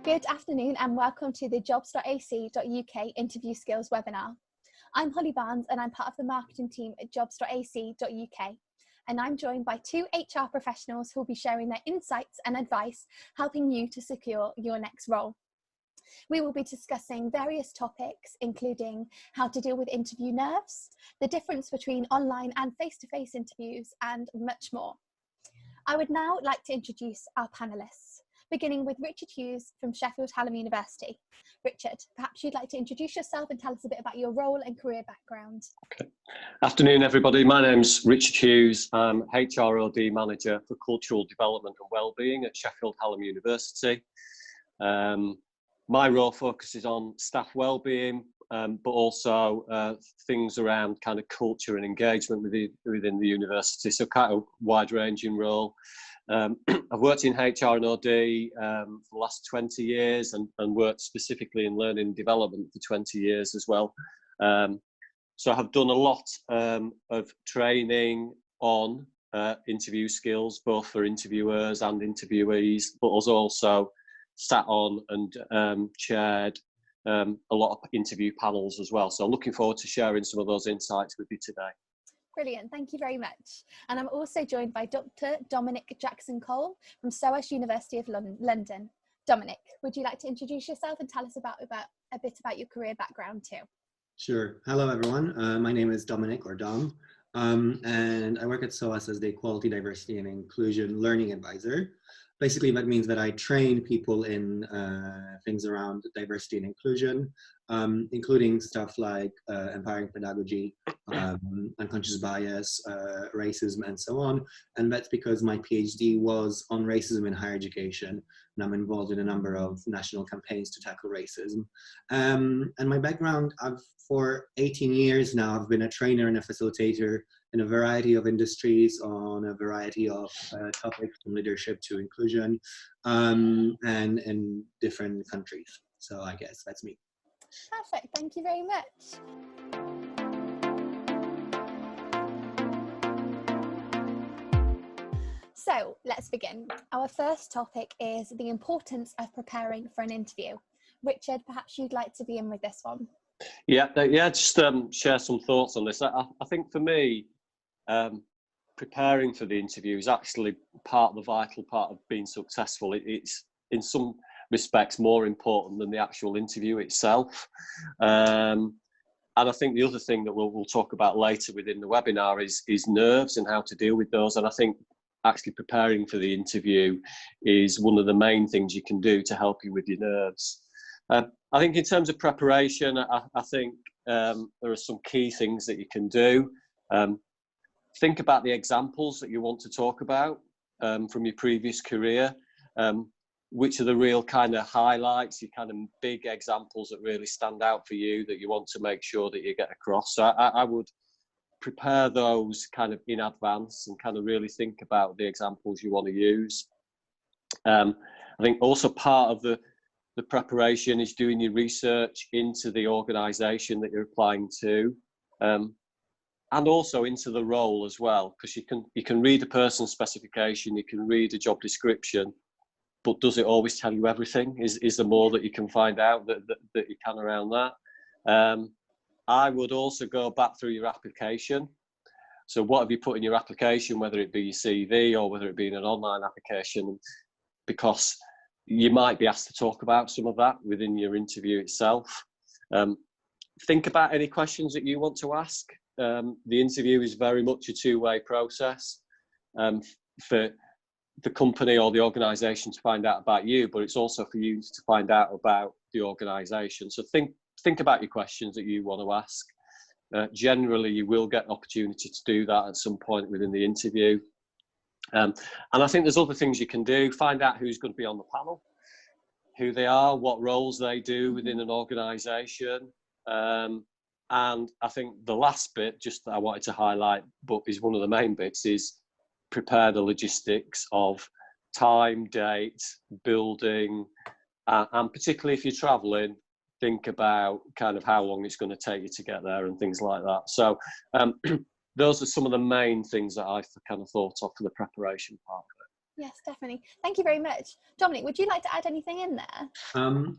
Good afternoon and welcome to the jobs.ac.uk interview skills webinar. I'm Holly Barnes and I'm part of the marketing team at jobs.ac.uk, and I'm joined by two HR professionals who will be sharing their insights and advice, helping you to secure your next role. We will be discussing various topics, including how to deal with interview nerves, the difference between online and face-to-face interviews, and much more. I would now like to introduce our panellists, beginning with Richard Hughes from Sheffield Hallam University. Richard, perhaps you'd like to introduce yourself and tell us a bit about your role and career background. Okay. Afternoon, everybody. My name's Richard Hughes. I'm HROD Manager for Cultural Development and Wellbeing at Sheffield Hallam University. My role focuses on staff wellbeing, but also things around kind of culture and engagement within the university, so kind of wide-ranging role. I've worked in HR and OD for the last 20 years and worked specifically in learning and development for 20 years as well. So I have done a lot of training on interview skills, both for interviewers and interviewees, but also sat on and chaired a lot of interview panels as well. So I'm looking forward to sharing some of those insights with you today. Brilliant, thank you very much. And I'm also joined by Dr. Dominic Jackson-Cole from SOAS University of London. Dominic, would you like to introduce yourself and tell us about a bit about your career background too? Sure. Hello, everyone. My name is Dominic, or Dom, and I work at SOAS as the Equality, Diversity and Inclusion Learning Advisor. Basically, that means that I train people in things around diversity and inclusion, including stuff like empowering pedagogy, unconscious bias, racism, and so on. And that's because my PhD was on racism in higher education, and I'm involved in a number of national campaigns to tackle racism. And my background, for 18 years now, I've been a trainer and a facilitator in a variety of industries on a variety of topics, from leadership to inclusion, and in different countries. So I guess that's me. Perfect, thank you very much. So let's begin. Our first topic is the importance of preparing for an interview. Richard, perhaps you'd like to begin with this one. Yeah, just share some thoughts on this. I think for me, preparing for the interview is actually the vital part of being successful. It's in some respects more important than the actual interview itself. And I think the other thing that we'll talk about later within the webinar is nerves and how to deal with those. And I think actually preparing for the interview is one of the main things you can do to help you with your nerves. I think in terms of preparation, I think there are some key things that you can do. Think about the examples that you want to talk about from your previous career. Which are the real kind of highlights, your kind of big examples that really stand out for you that you want to make sure that you get across. So I would prepare those kind of in advance and kind of really think about the examples you want to use. I think also part of the preparation is doing your research into the organisation that you're applying to. And also into the role as well, because you can read a person's specification, you can read a job description, but does it always tell you everything? Is there more that you can find out that you can around that? I would also go back through your application. So what have you put in your application, whether it be your CV or whether it be in an online application, because you might be asked to talk about some of that within your interview itself. Think about any questions that you want to ask. The interview is very much a two-way process for the company or the organisation to find out about you, but it's also for you to find out about the organisation. So think about your questions that you want to ask. Generally, you will get an opportunity to do that at some point within the interview. And I think there's other things you can do. Find out who's going to be on the panel, who they are, what roles they do within an organisation. And I think the last bit, just that I wanted to highlight, but is one of the main bits, is prepare the logistics of time, date, building, and particularly if you're travelling, think about kind of how long it's going to take you to get there and things like that. So those are some of the main things that I've kind of thought of for the preparation part of it. Yes, definitely. Thank you very much. Dominic, would you like to add anything in there?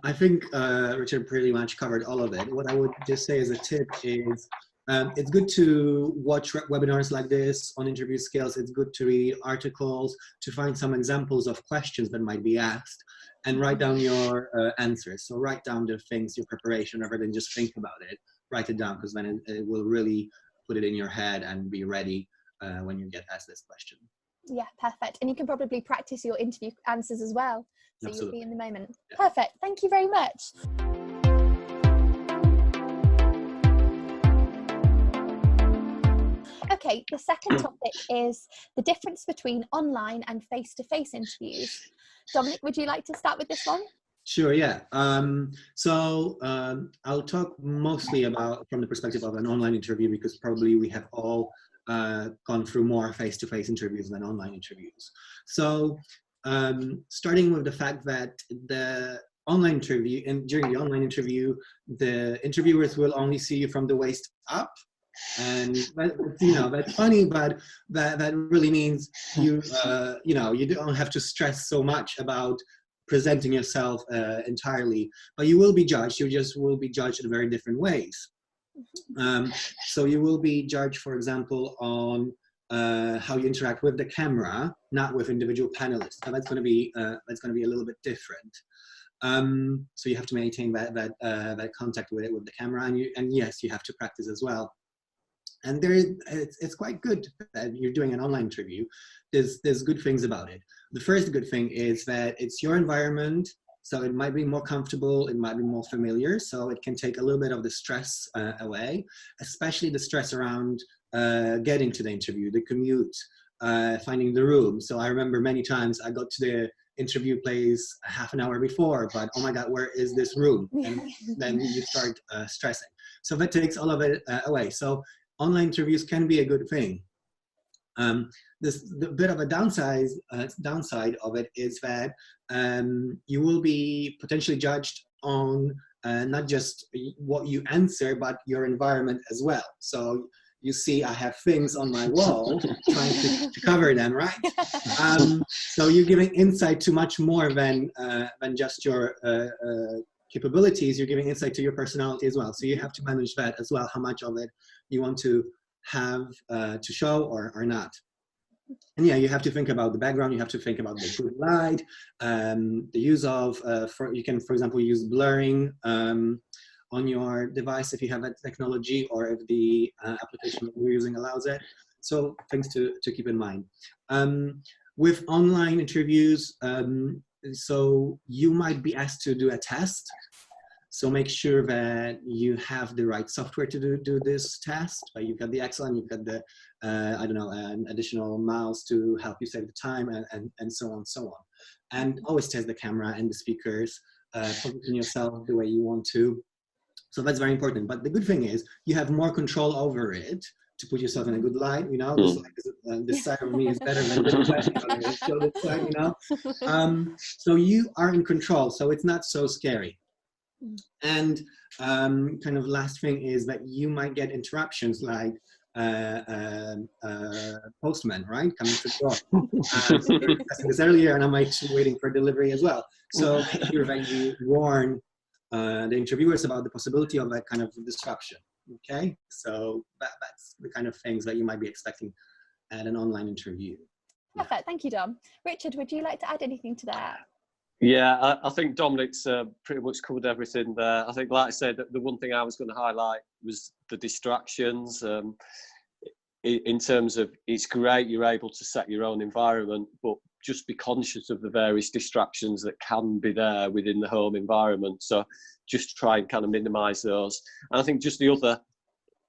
I think Richard pretty much covered all of it. What I would just say as a tip is it's good to watch webinars like this on interview skills. It's good to read articles, to find some examples of questions that might be asked, and write down your answers. So write down the things, your preparation, rather than just think about it. Write it down, because then it will really put it in your head and be ready when you get asked this question. Yeah, perfect. And you can probably practice your interview answers as well, so Absolutely. you'll be in the moment. Yeah. Perfect. Thank you very much. Okay, the second topic is the difference between online and face-to-face interviews. Dominic, would you like to start with this one? Sure, yeah. I'll talk mostly about from the perspective of an online interview, because probably we have all gone through more face-to-face interviews than online interviews. So starting with the fact that the online interview, and during the online interview, the interviewers will only see you from the waist up. And that's funny, but that really means you don't have to stress so much about presenting yourself entirely, but you will be judged. You just will be judged in very different ways. So you will be judged, for example, on how you interact with the camera, not with individual panelists. So that's going to be a little bit different. So you have to maintain that contact with the camera, and yes, you have to practice as well. And it's quite good that you're doing an online interview. There's good things about it. The first good thing is that it's your environment, so it might be more comfortable, it might be more familiar, so it can take a little bit of the stress away, especially the stress around getting to the interview, the commute, finding the room. So I remember many times I got to the interview place half an hour before, but oh my God, where is this room? And then you start stressing. So that takes all of it away. So online interviews can be a good thing. The bit of a downside of it is that you will be potentially judged on not just what you answer, but your environment as well. So you see, I have things on my wall trying to cover them, right? So you're giving insight to much more than just your capabilities. You're giving insight to your personality as well. So you have to manage that as well, how much of it you want to have to show or not. And yeah, you have to think about the background, you have to think about the good light, the use of, you can, for example, use blurring on your device if you have that technology, or if the application that you're using allows it. So things to keep in mind. With online interviews, so you might be asked to do a test. So make sure that you have the right software to do this test. You've got the Excel, and you've got the, an additional mouse to help you save the time, and so on and so on. And always test the camera and the speakers, position yourself the way you want to. So that's very important. But the good thing is you have more control over it to put yourself in a good light. This side of me is better than this side. Show this side, So you are in control. So it's not so scary. And kind of last thing is that you might get interruptions, like postman, right, coming to the door. So we were discussing this earlier, and I'm actually waiting for delivery as well. So make sure that you warn the interviewers about the possibility of that kind of disruption. Okay, so that's the kind of things that you might be expecting at an online interview. Perfect, thank you, Dom. Richard, would you like to add anything to that? Yeah, I think Dominic's pretty much covered everything there. I think, like I said, the one thing I was going to highlight was the distractions. In terms of, it's great you're able to set your own environment, but just be conscious of the various distractions that can be there within the home environment. So just try and kind of minimise those. And I think just the other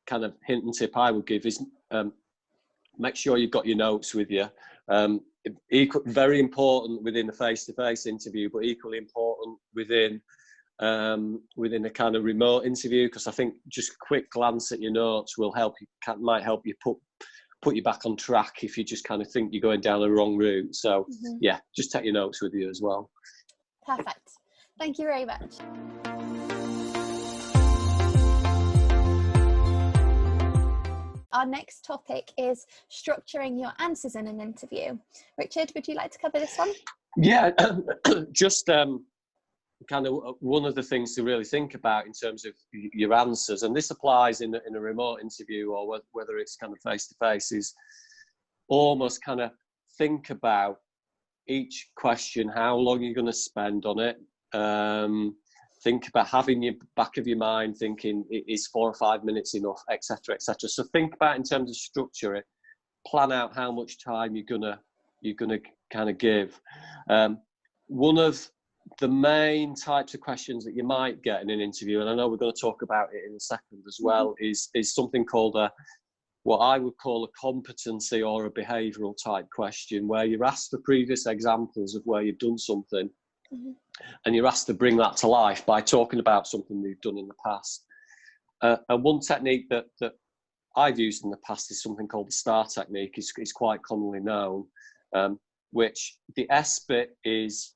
kind of hint and tip I would give is make sure you've got your notes with you. Very important within a face-to-face interview, but equally important within a kind of remote interview, because I think just a quick glance at your notes will help you, might help you put you back on track if you just kind of think you're going down the wrong route. So yeah, just take your notes with you as well. Perfect. Thank you very much. our next topic is structuring your answers in an interview. Richard, would you like to cover this one? Yeah, just kind of one of the things to really think about in terms of your answers, and this applies in a remote interview or whether it's kind of face-to-face, is almost kind of think about each question, how long you're going to spend on it. Think about having your back of your mind thinking, is 4 or 5 minutes enough, etc., etc. So think about in terms of structure it, plan out how much time you're gonna kind of give. One of the main types of questions that you might get in an interview, and I know we're going to talk about it in a second as well, is something called what I would call a competency or a behavioural type question, where you're asked for previous examples of where you've done something, and you're asked to bring that to life by talking about something you've done in the past. And one technique that I've used in the past is something called the STAR technique. It's quite commonly known, which the S bit is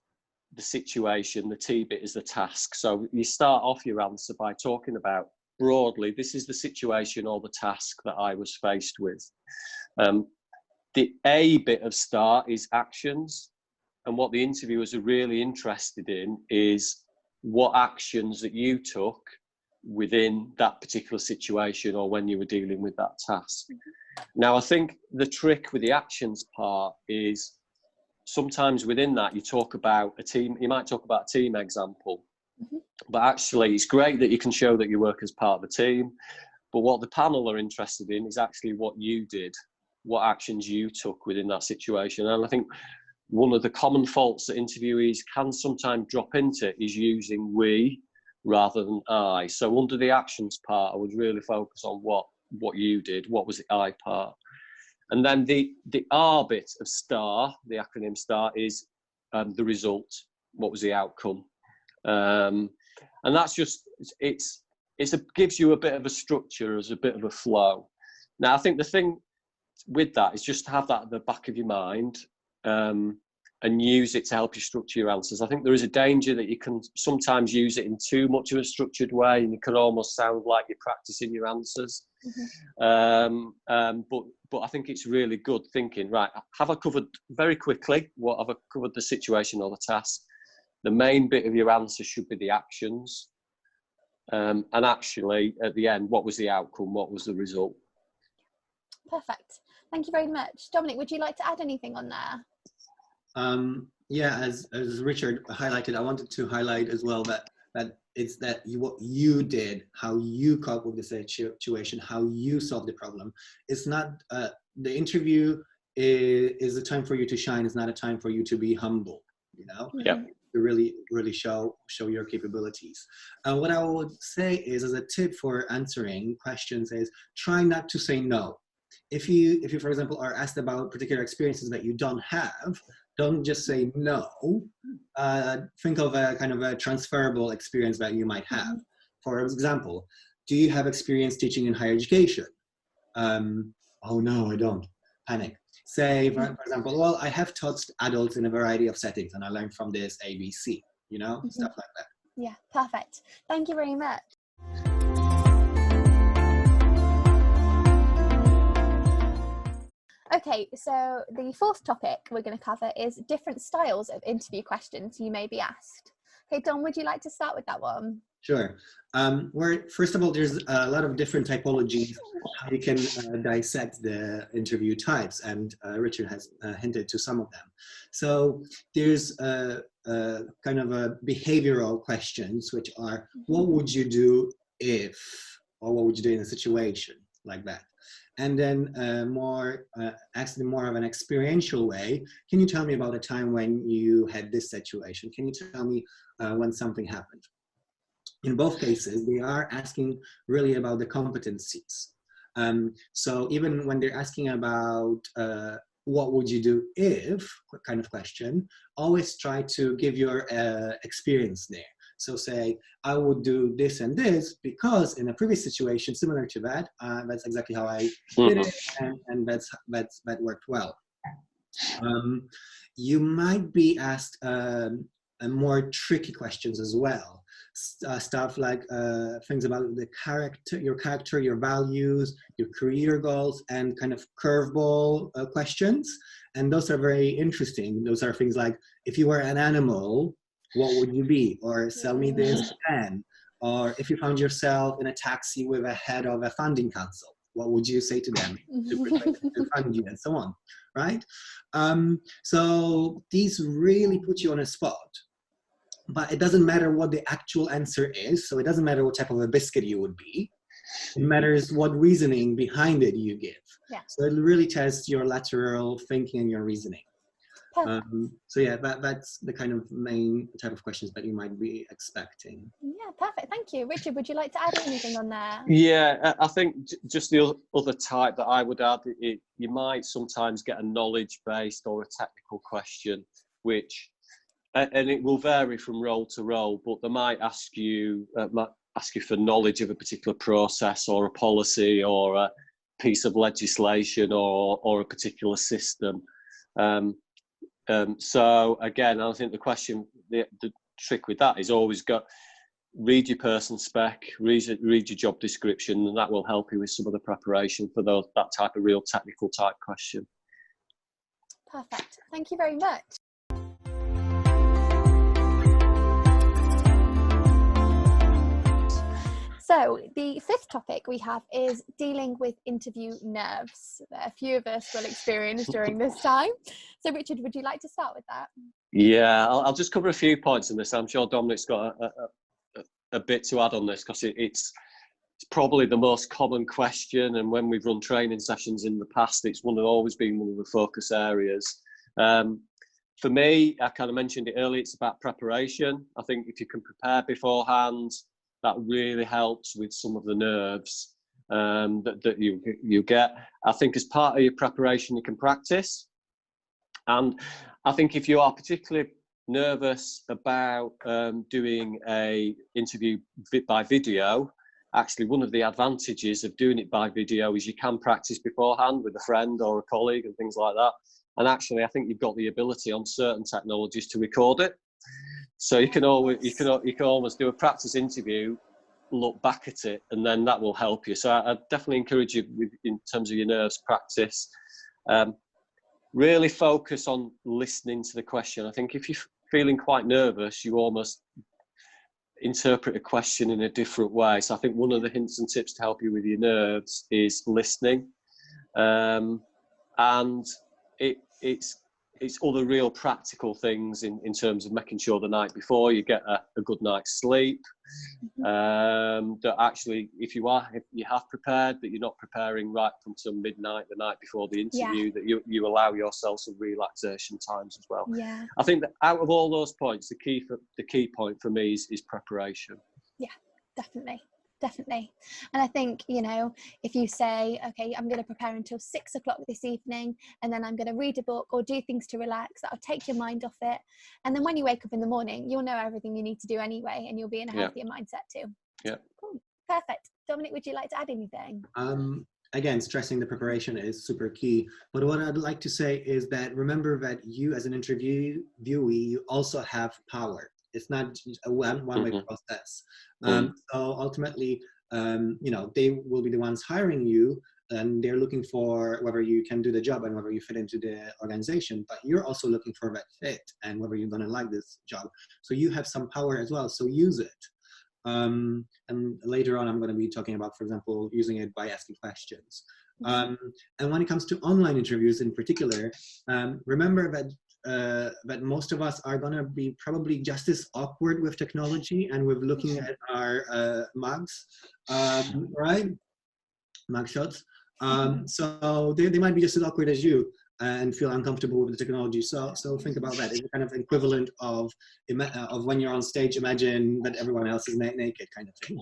the situation, the T bit is the task. So you start off your answer by talking about, broadly, this is the situation or the task that I was faced with. The A bit of STAR is actions. And what the interviewers are really interested in is what actions that you took within that particular situation or when you were dealing with that task. Now, I think the trick with the actions part is sometimes within that you talk about a team, you might talk about a team example, but actually it's great that you can show that you work as part of a team, but what the panel are interested in is actually what you did, what actions you took within that situation. And I think one of the common faults that interviewees can sometimes drop into is using we rather than I. So under the actions part, I would really focus on what you did, what was the I part. And then the R bit of STAR, the acronym STAR, is the result. What was the outcome? And that's just, it gives you a bit of a structure, as a bit of a flow. Now, I think the thing with that is just to have that at the back of your mind, and use it to help you structure your answers. I think there is a danger that you can sometimes use it in too much of a structured way, and it can almost sound like you're practicing your answers. But I think it's really good thinking, right, have I covered very quickly, what have I covered the situation or the task? The main bit of your answer should be the actions. And actually, at the end, what was the outcome? What was the result? Perfect. Thank you very much. Dominic, would you like to add anything on there? Yeah, as Richard highlighted, I wanted to highlight as well that it's that what you did, how you cope with the situation, how you solve the problem. It's not the interview is a time for you to shine. It's not a time for you to be humble. You know, to really show your capabilities. What I would say is, as a tip for answering questions, is try not to say no. If you for example are asked about particular experiences that you don't have, don't just say no. Think of a kind of a transferable experience that you might have. For example, do you have experience teaching in higher education? Oh no, I don't. Panic. Say, for example, well, I have taught adults in a variety of settings and I learned from this ABC, you know, stuff like that. Yeah, perfect. Thank you very much. Okay, so the fourth topic we're going to cover is different styles of interview questions you may be asked. Okay, Dom, would you like to start with that one? Sure. First of all, there's a lot of different typologies how you can dissect the interview types, and Richard has hinted to some of them. So there's kind of a behavioral questions, which are, what would you do if, or what would you do in a situation like that? And then actually more of an experiential way. Can you tell me about a time when you had this situation? Can you tell me when something happened? In both cases, they are asking really about the competencies. So even when they're asking about what would you do if kind of question, always try to give your experience there. So say, I would do this and this because in a previous situation similar to that, that's exactly how I did it, and that worked well. You might be asked and more tricky questions as well. Stuff like things about your character, your values, your career goals, and kind of curveball questions. And those are very interesting. Those are things like, if you were an animal, what would you be? Or sell me this pen. Or if you found yourself in a taxi with a head of a funding council, what would you say to them to persuade them to fund you, and so on, right? So these really put you on a spot. But it doesn't matter what the actual answer is. So it doesn't matter what type of a biscuit you would be. It matters what reasoning behind it you give. Yeah. So it really tests your lateral thinking and your reasoning. So yeah, that's the kind of main type of questions that you might be expecting. Yeah, perfect. Thank you. Richard, would you like to add anything on there? Yeah, I think just the other type that I would add, you might sometimes get a knowledge-based or a technical question, which, and it will vary from role to role, but they might ask you for knowledge of a particular process or a policy or a piece of legislation or a particular system. So again, I think the question, the trick with that is always read your person spec, read your job description, and that will help you with some of the preparation for that type of real technical type question. Perfect. Thank you very much. So the fifth topic we have is dealing with interview nerves that a few of us will experience during this time. So Richard, would you like to start with that? Yeah, I'll just cover a few points on this. I'm sure Dominic's got a bit to add on this, because it's probably the most common question, and when we've run training sessions in the past, it's always been one of the focus areas. For me, I kind of mentioned it earlier, it's about preparation. I think if you can prepare beforehand, that really helps with some of the nerves that you get. I think as part of your preparation, you can practice. And I think if you are particularly nervous about doing a interview by video, actually one of the advantages of doing it by video is you can practice beforehand with a friend or a colleague and things like that. And actually, I think you've got the ability on certain technologies to record it. So you can almost do a practice interview, look back at it, and then that will help you. So I definitely encourage you in terms of your nerves practice. Really focus on listening to the question. I think if you're feeling quite nervous, you almost interpret a question in a different way. So I think one of the hints and tips to help you with your nerves is listening. And it's other real practical things in terms of making sure the night before you get a good night's sleep. That actually, if you have prepared, that you're not preparing right from till midnight the night before the interview, that you allow yourself some relaxation times as well. Yeah. I think that out of all those points, the key point for me is preparation. Yeah, definitely. And I think, if you say, okay, I'm going to prepare until 6 o'clock this evening, and then I'm going to read a book or do things to relax, that'll take your mind off it. And then when you wake up in the morning, you'll know everything you need to do anyway, and you'll be in a healthier mindset too. Yeah. Cool. Perfect. Dominic, would you like to add anything? Again, stressing the preparation is super key. But what I'd like to say is that remember that you as an interviewee, you also have power. It's not a one-way process. So ultimately, they will be the ones hiring you, and they're looking for whether you can do the job and whether you fit into the organization. But you're also looking for that fit and whether you're going to like this job. So you have some power as well. So use it. And later on, I'm going to be talking about, for example, using it by asking questions. And when it comes to online interviews in particular, remember that most of us are going to be probably just as awkward with technology and with looking at our mugs, right? Mug shots. So they might be just as awkward as you and feel uncomfortable with the technology. So think about that. It's kind of equivalent of when you're on stage, imagine that everyone else is naked kind of thing.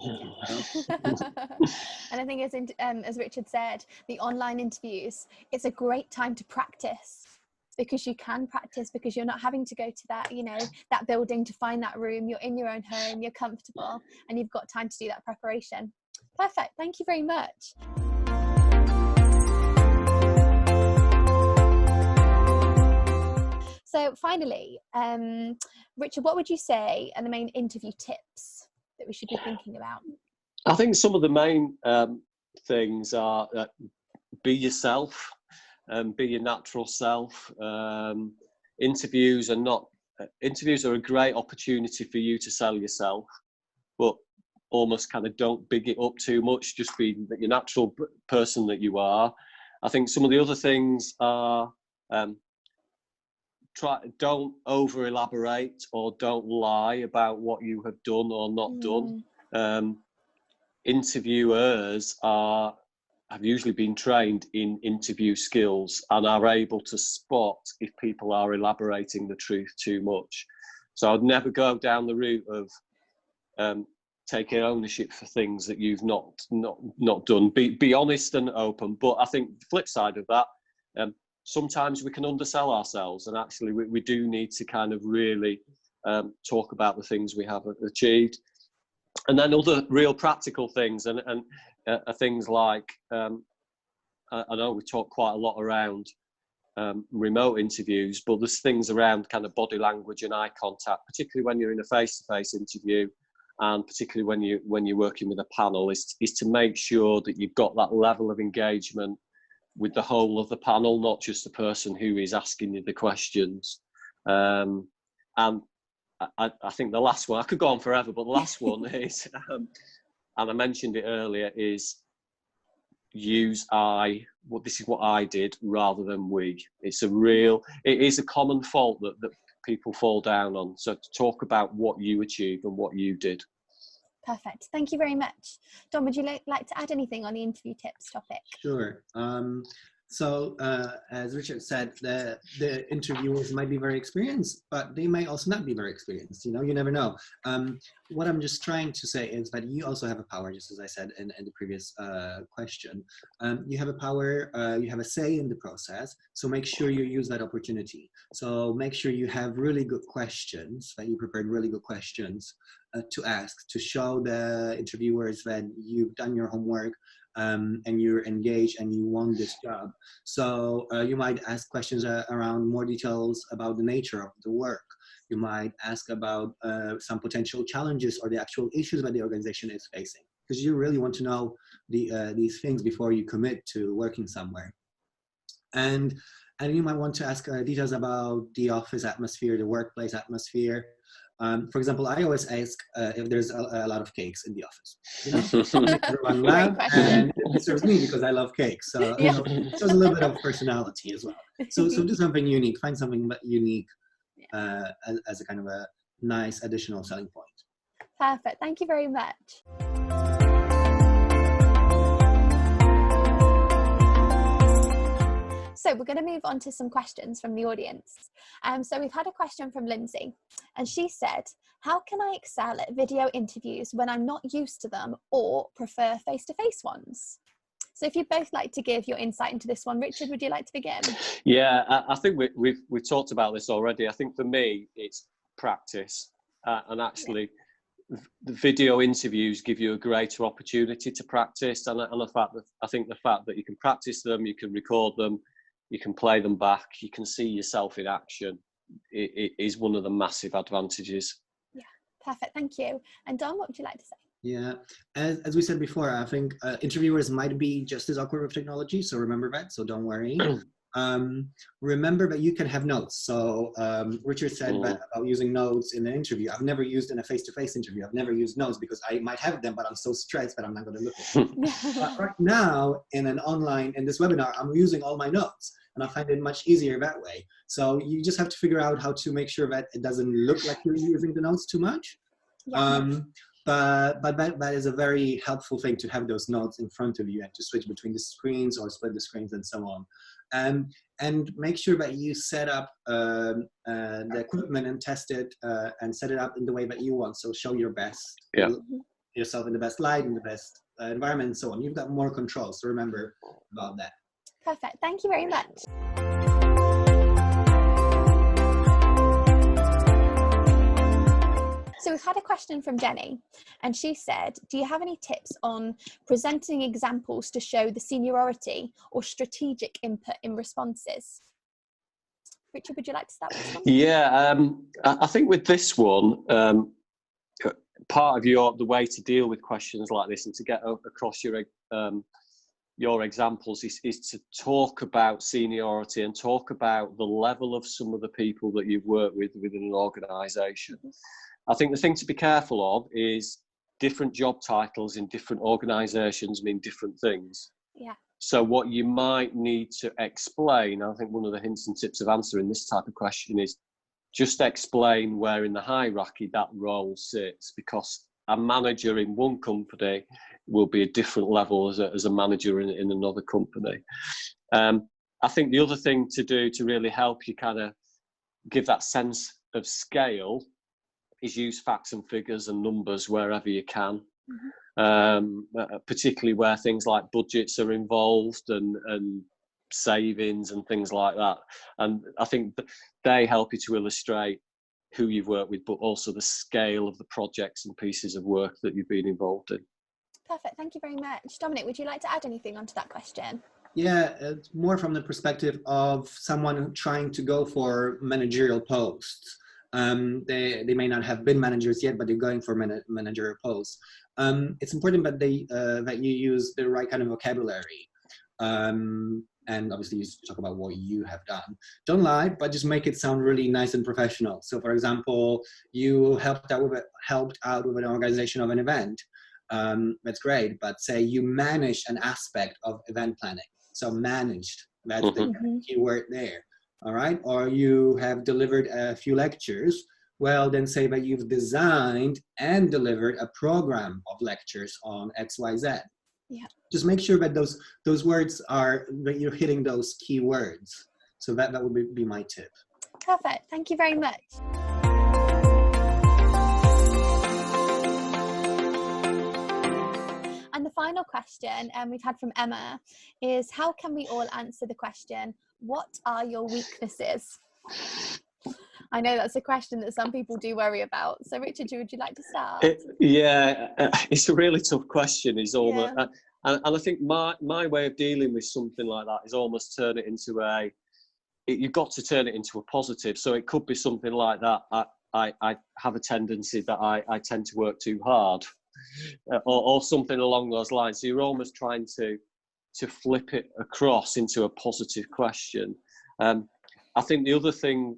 And I think as Richard said, the online interviews, it's a great time to practice. Because you can practice, because you're not having to go to that, that building to find that room. You're in your own home, you're comfortable, and you've got time to do that preparation. Perfect. Thank you very much. So finally, Richard, what would you say are the main interview tips that we should be thinking about? I think some of the main things are be yourself, be your natural self. Interviews are a great opportunity for you to sell yourself, but almost kind of don't big it up too much. Just be your natural person that you are. I think some of the other things are don't over elaborate or don't lie about what you have done or not done. Interviewers have usually been trained in interview skills and are able to spot if people are elaborating the truth too much. So I'd never go down the route of taking ownership for things that you've not done. Be honest and open. But I think the flip side of that, sometimes we can undersell ourselves, and actually we do need to kind of really talk about the things we have achieved. And then other real practical things and things like, I know we talk quite a lot around remote interviews, but there's things around kind of body language and eye contact, particularly when you're in a face-to-face interview, and particularly when you're working with a panel, is to make sure that you've got that level of engagement with the whole of the panel, not just the person who is asking you the questions. And I think the last one, I could go on forever, but the last one is, and I mentioned it earlier, is use I. Well, this is what I did rather than we. It is a common fault that people fall down on. So to talk about what you achieved and what you did. Perfect. Thank you very much. Dom, would you like to add anything on the interview tips topic? Sure. So as Richard said, the interviewers might be very experienced, but they may also not be very experienced. You never know. What I'm just trying to say is that you also have a power, just as I said in the previous question. You have a power, you have a say in the process, so make sure you use that opportunity. So make sure you have really good questions, that you prepared really good questions to ask, to show the interviewers that you've done your homework, and you're engaged and you want this job. So you might ask questions around more details about the nature of the work. You might ask about some potential challenges or the actual issues that the organization is facing, because you really want to know these things before you commit to working somewhere. And you might want to ask details about the office atmosphere, the workplace atmosphere. For example, I always ask if there's a lot of cakes in the office. Everyone laugh, and it serves me because I love cakes. So it shows a little bit of personality as well. So do something unique. Find something unique as a kind of a nice additional selling point. Perfect. Thank you very much. So we're going to move on to some questions from the audience. So we've had a question from Lindsay, and she said, how can I excel at video interviews when I'm not used to them or prefer face-to-face ones? So if you'd both like to give your insight into this one, Richard, would you like to begin? Yeah, I think we've talked about this already. I think for me, it's practice, and actually the video interviews give you a greater opportunity to practice, and I think the fact that you can practice them, you can record them, you can play them back, you can see yourself in action. It is one of the massive advantages. Yeah, perfect. Thank you. And Dom, what would you like to say? Yeah, as we said before, I think interviewers might be just as awkward with technology, so remember that, so don't worry. Remember that you can have notes. So Richard said that about using notes in an interview. I've never used in a face-to-face interview. I've never used notes because I might have them, but I'm so stressed that I'm not going to look at them. But right now, in this webinar, I'm using all my notes, and I find it much easier that way. So you just have to figure out how to make sure that it doesn't look like you're using the notes too much. Yeah. But that is a very helpful thing, to have those notes in front of you and to switch between the screens or split the screens and so on. And make sure that you set up the equipment and test it and set it up in the way that you want. So show your best, yourself in the best light, in the best environment and so on. You've got more control, so remember about that. Perfect, thank you very much. So we've had a question from Jenny, and she said, do you have any tips on presenting examples to show the seniority or strategic input in responses? Richard, would you like to start with this one? Yeah, I think with this one, part of the way to deal with questions like this and to get across your examples is to talk about seniority and talk about the level of some of the people that you've worked with within an organisation. I think the thing to be careful of is different job titles in different organisations mean different things. Yeah. So what you might need to explain, I think one of the hints and tips of answering this type of question is just explain where in the hierarchy that role sits, because a manager in one company will be a different level as a manager in another company. I think the other thing to do to really help you kind of give that sense of scale is use facts and figures and numbers wherever you can. Particularly where things like budgets are involved and savings and things like that. And I think they help you to illustrate who you've worked with, but also the scale of the projects and pieces of work that you've been involved in. Perfect. Thank you very much. Dominic, would you like to add anything onto that question? Yeah, it's more from the perspective of someone trying to go for managerial posts. They may not have been managers yet, but they're going for managerial posts. It's important that you use the right kind of vocabulary. And obviously you talk about what you have done. Don't lie, but just make it sound really nice and professional. So for example, you helped out with an organization of an event. That's great, but say you manage an aspect of event planning. So managed, that's the key word there. All right, or you have delivered a few lectures. Well, then say that you've designed and delivered a program of lectures on XYZ. Yeah. Just make sure that those words are, that you're hitting those key words. So that would be my tip. Perfect. Thank you very much. And the final question we've had from Emma is, how can we all answer the question, what are your weaknesses? I know that's a question that some people do worry about. So Richard, would you like to start? It's a really tough question. And I think my way of dealing with something like that is almost turn it into you've got to turn it into a positive. So it could be something like that. I have a tendency that I tend to work too hard, or something along those lines. So you're almost trying to flip it across into a positive question. I think the other thing,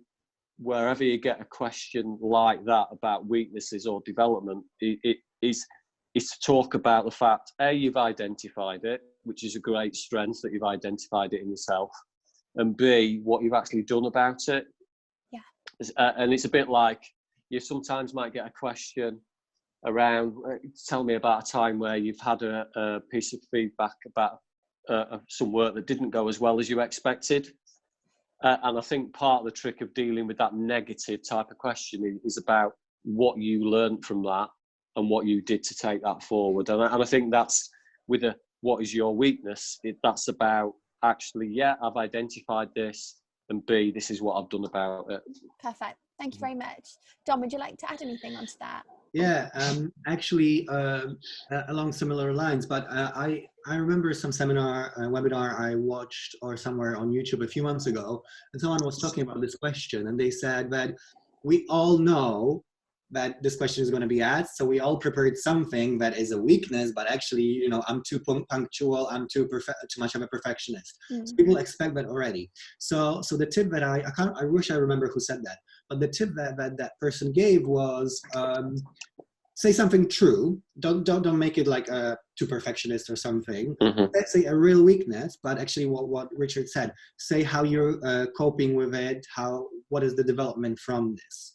wherever you get a question like that about weaknesses or development, it is to talk about the fact, A, you've identified it, which is a great strength that you've identified it in yourself, and B, what you've actually done about it. Yeah. And it's a bit like you sometimes might get a question around, tell me about a time where you've had a piece of feedback about some work that didn't go as well as you expected. And I think part of the trick of dealing with that negative type of question is about what you learned from that and what you did to take that forward. And I think that's with what is your weakness, that's about actually, I've identified this, and B, this is what I've done about it. Perfect. Thank you very much. Dom, would you like to add anything onto that? Yeah, actually, along similar lines, but I remember some webinar I watched or somewhere on YouTube a few months ago, and someone was talking about this question, and they said that we all know that this question is going to be asked, so we all prepared something that is a weakness, but actually, I'm too punctual, I'm too much of a perfectionist. So people expect that already. So the tip that I wish I remember who said that, but the tip that person gave was, say something true. Don't make it like too perfectionist or something. Let's say a real weakness, but actually what Richard said. Say how you're coping with it. What is the development from this?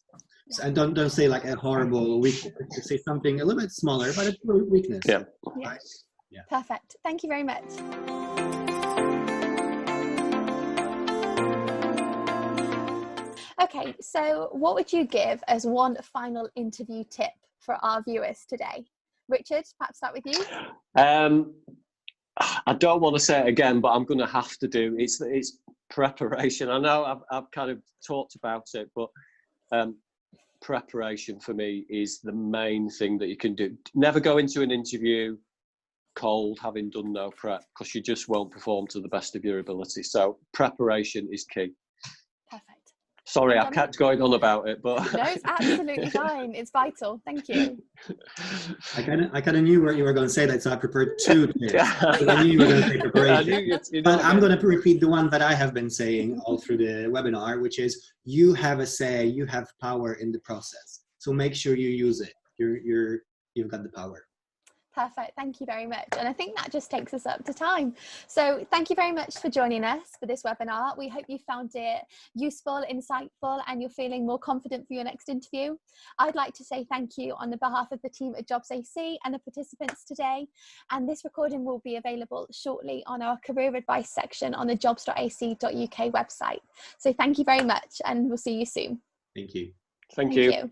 So, and don't say like a horrible weakness. Say something a little bit smaller, but it's a weakness. Yeah. Right? Yeah. Perfect. Thank you very much. Okay, so what would you give as one final interview tip for our viewers today? Richard, perhaps start with you. I don't want to say it again, but I'm going to have to do. It's preparation. I know I've kind of talked about it, but preparation for me is the main thing that you can do. Never go into an interview cold, having done no prep, because you just won't perform to the best of your ability. So preparation is key. Perfect. Sorry, I pandemic. kept going on about it, but No, it's absolutely fine. It's vital. Thank you. I kind of knew where you were going to say that, so I prepared two tips. I knew you were going to say preparation. But I'm going to repeat the one that I have been saying all through the webinar, which is you have a say, you have power in the process. So make sure you use it. You've got the power. Perfect. Thank you very much. And I think that just takes us up to time. So thank you very much for joining us for this webinar. We hope you found it useful, insightful, and you're feeling more confident for your next interview. I'd like to say thank you on the behalf of the team at Jobs AC and the participants today. And this recording will be available shortly on our career advice section on the jobs.ac.uk website. So thank you very much, and we'll see you soon. Thank you. Thank you.